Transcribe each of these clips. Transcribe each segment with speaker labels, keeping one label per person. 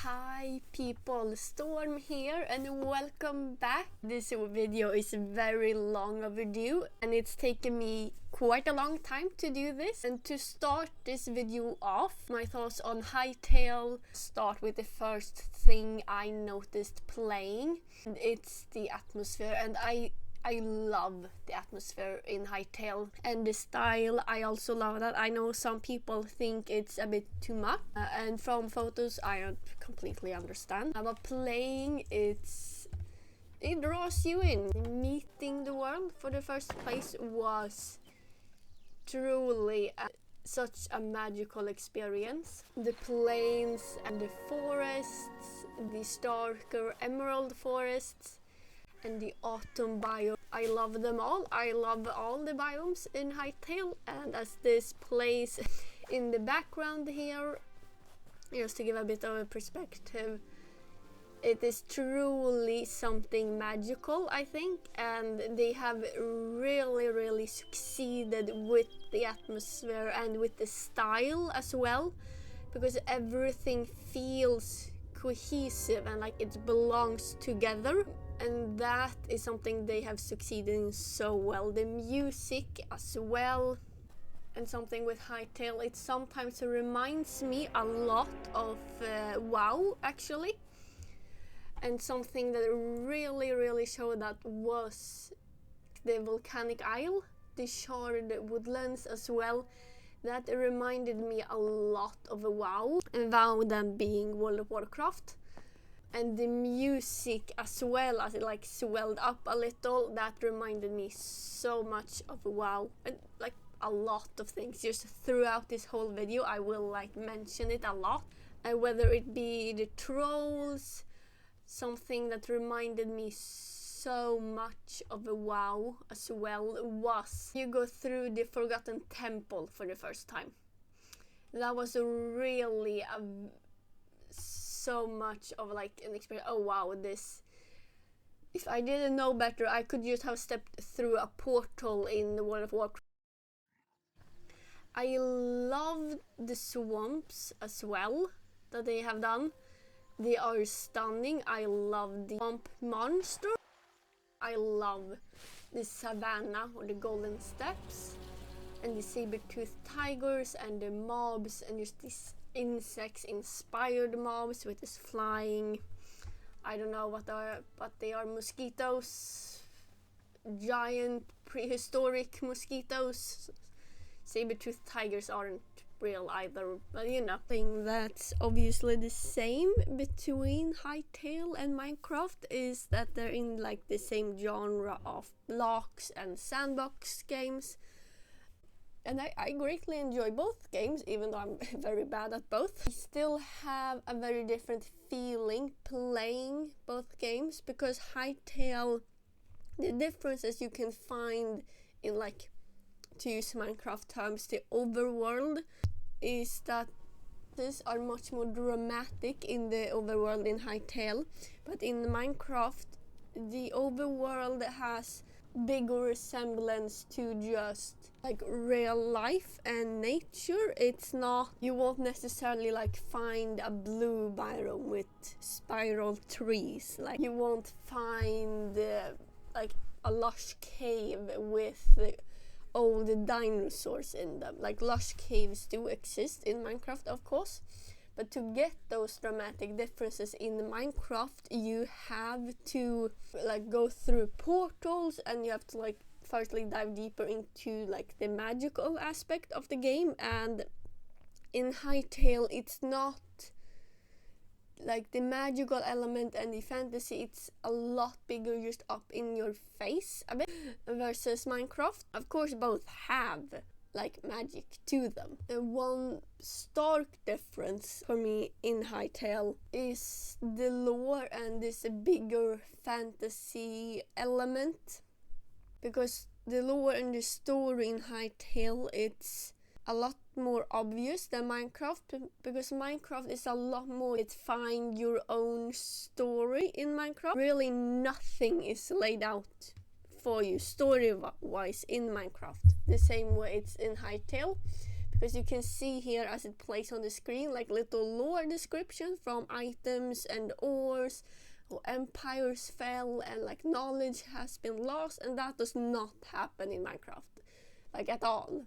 Speaker 1: Hi people, Storm here and welcome back. This video is very long overdue and it's taken me quite a long time to do this. And to start this video off, my thoughts on Hytale start with the first thing I noticed playing. It's the atmosphere, and I love the atmosphere in Hytale and the style. I also love that. I know some people think it's a bit too much, and from photos I don't completely understand. But playing, it draws you in. Meeting the world for the first place was truly such a magical experience. The plains and the forests, the starker emerald forests, and the autumn biome. I love them all. I love all the biomes in Hytale, and as this plays in the background here, just to give a bit of a perspective, it is truly something magical, I think, and they have really succeeded with the atmosphere and with the style as well, because everything feels cohesive and like it belongs together. And that is something they have succeeded in so well. The music as well, and something with Hytale, it sometimes reminds me a lot of WoW actually. And something that really showed that was the volcanic isle, the charred woodlands as well. That reminded me a lot of WoW, and WoW then being World of Warcraft. And the music as well, as it like swelled up a little, that reminded me so much of WoW, and like a lot of things. Just throughout this whole video I will like mention it a lot, and whether it be the trolls, something that reminded me so much of WoW as well was you go through the Forgotten Temple for the first time. That was really so much of like an experience. Oh wow, this, if I didn't know better, I could just have stepped through a portal in the World of Warcraft. I love the swamps as well that they have done. They are stunning. I love the swamp monster. I love the savannah or the golden steppes, and the saber-toothed tigers and the mobs, and just these insects inspired mobs with this flying, I don't know what they are, mosquitoes, giant prehistoric mosquitoes. Saber-toothed tigers aren't real either, but you know. Thing that's obviously the same between Hytale and Minecraft is that they're in like the same genre of blocks and sandbox games. And I greatly enjoy both games, even though I'm very bad at both. I still have a very different feeling playing both games, because Hytale, the differences you can find in, like, to use Minecraft terms, the overworld, is that these are much more dramatic in the overworld in Hytale, but in Minecraft the overworld has bigger resemblance to just like real life and nature. It's not, you won't necessarily like find a blue biome with spiral trees, like you won't find like a lush cave with old dinosaurs in them. Like lush caves do exist in Minecraft, of course, but to get those dramatic differences in Minecraft, you have to like go through portals, and you have to like firstly dive deeper into like the magical aspect of the game. And in Hytale, it's not like the magical element and the fantasy, it's a lot bigger, just up in your face a bit, versus Minecraft. Of course both have like magic to them. The one stark difference for me in Hytale is the lore and this bigger fantasy element, because the lore and the story in Hytale, it's a lot more obvious than Minecraft, because Minecraft is a lot more, it's find your own story in Minecraft. Really nothing is laid out for you story-wise in Minecraft the same way it's in Hytale, because you can see here as it plays on the screen like little lore description from items and ores, or empires fell and like knowledge has been lost, and that does not happen in Minecraft like at all.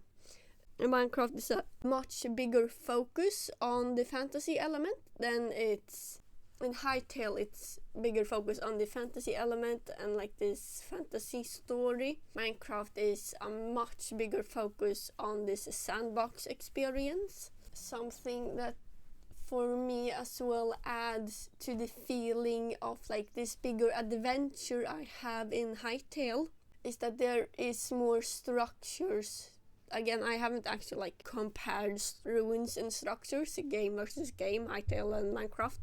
Speaker 1: In Minecraft is a much bigger focus on the fantasy element than it's in Hytale. It's bigger focus on the fantasy element and like this fantasy story. Minecraft is a much bigger focus on this sandbox experience. Something that for me as well adds to the feeling of like this bigger adventure I have in Hytale is that there is more structures. Again, I haven't actually like compared ruins and structures, game versus game, Hytale and Minecraft.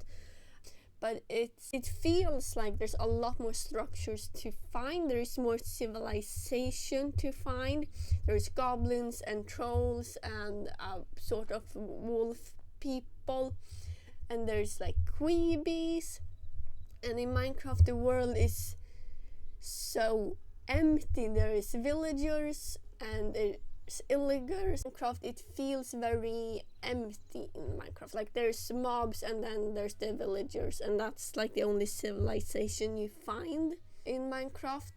Speaker 1: But it feels like there's a lot more structures to find. There is more civilization to find. There's goblins and trolls and sort of wolf people. And there's like queebies. And in Minecraft the world is so empty. There is villagers and there's illagers. In Minecraft it feels very empty in Minecraft. Like there's mobs and then there's the villagers, and that's like the only civilization you find in Minecraft.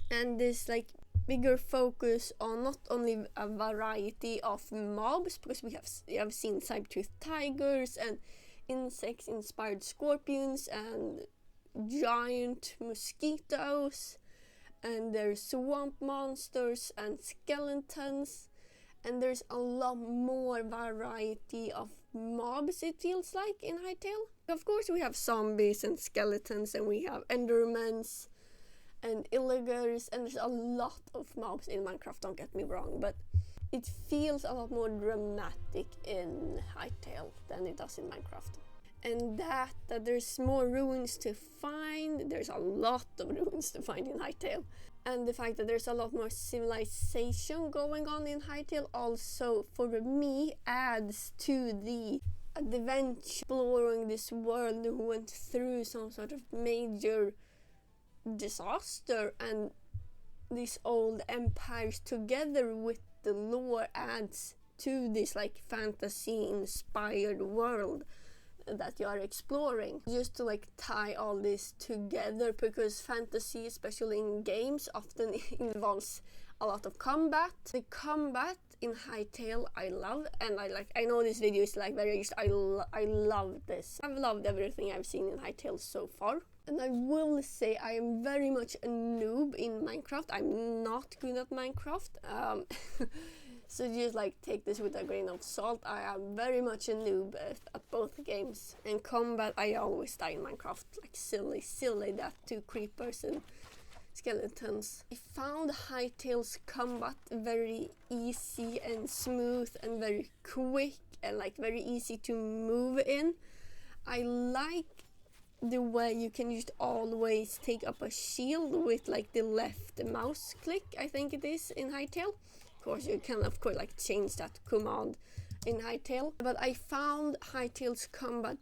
Speaker 1: And this like bigger focus on not only a variety of mobs, because we have seen saber-toothed tigers and insects inspired scorpions and giant mosquitoes, and there's swamp monsters and skeletons, and there's a lot more variety of mobs, it feels like, in Hytale. Of course we have zombies and skeletons, and we have endermans and illagers, and there's a lot of mobs in Minecraft, don't get me wrong, but it feels a lot more dramatic in Hytale than it does in Minecraft. And that there's more ruins to find. There's a lot of ruins to find in Hytale. And the fact that there's a lot more civilization going on in Hytale also, for me, adds to the adventure. Exploring this world who went through some sort of major disaster, and these old empires together with the lore adds to this like fantasy inspired world that you are exploring. Just to like tie all this together, because fantasy, especially in games, often involves a lot of combat. The combat in Hytale I love, and I know this video is like very I love this. I've loved everything I've seen in Hytale so far. And I will say I am very much a noob in Minecraft. I'm not good at Minecraft. So just like take this with a grain of salt. I am very much a noob at both games. And combat, I always die in Minecraft. Like silly that two creepers and skeletons. I found Hytale's combat very easy and smooth and very quick and like very easy to move in. I like the way you can just always take up a shield with like the left mouse click, I think it is, in Hytale. Of course you can like change that command in Hytale, but I found Hytale's combat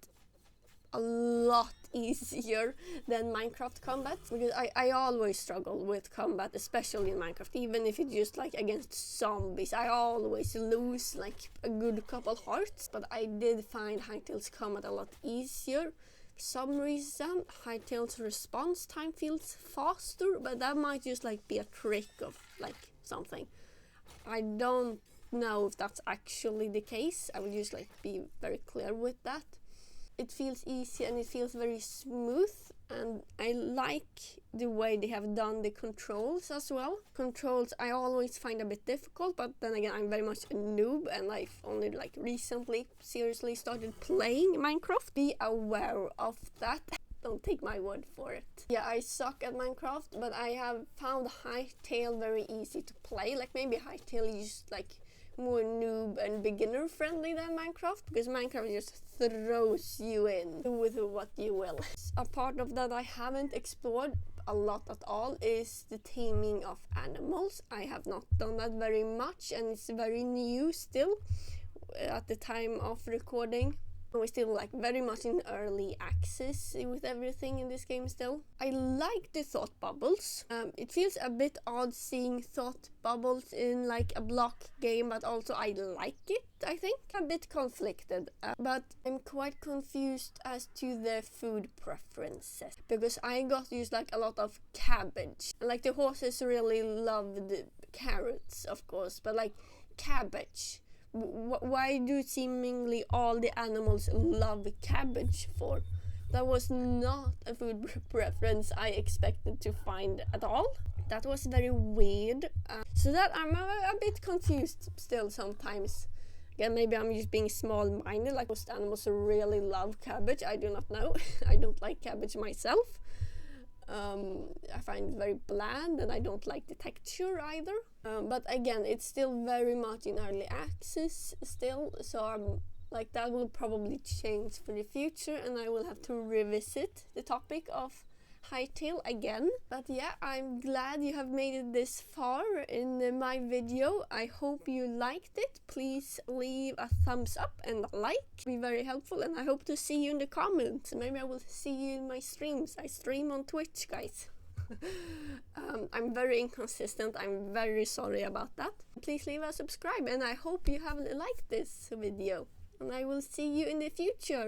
Speaker 1: a lot easier than Minecraft combat, because I always struggle with combat, especially in Minecraft. Even if it's just like against zombies, I always lose like a good couple hearts. But I did find Hytale's combat a lot easier. For some reason Hytale's response time feels faster, but that might just like be a trick of like something. I don't know if that's actually the case. I will just like be very clear with that. It feels easy and it feels very smooth, and I like the way they have done the controls as well. Controls I always find a bit difficult, but then again I'm very much a noob and I've only like recently seriously started playing Minecraft. Be aware of that. Don't take my word for it. Yeah, I suck at Minecraft, but I have found Hytale very easy to play. Like maybe Hytale is just like more noob and beginner friendly than Minecraft, because Minecraft just throws you in with what you will. A part of that I haven't explored a lot at all is the taming of animals. I have not done that very much, and it's very new still at the time of recording. We're still like very much in early access with everything in this game still. I like the thought bubbles. It feels a bit odd seeing thought bubbles in like a block game, but also I like it, I think. A bit conflicted, but I'm quite confused as to the food preferences, because I got used like a lot of cabbage. Like the horses really loved carrots, of course, but like cabbage. Why do seemingly all the animals love cabbage for? That was not a food preference I expected to find at all. That was very weird. So that I'm a bit confused still sometimes. Again, maybe I'm just being small-minded, like most animals really love cabbage. I do not know. I don't like cabbage myself. I find it very bland, and I don't like the texture either. But again, it's still very much in early access still, so like that will probably change for the future, and I will have to revisit the topic of hytale again. But yeah, I'm glad you have made it this far in my video. I hope you liked it. Please leave a thumbs up and a like. It'd be very helpful, and I hope to see you in the comments. Maybe I will see you in my streams. I stream on Twitch, guys. I'm very inconsistent. I'm very sorry about that. Please leave a subscribe, and I hope you have liked this video, and I will see you in the future.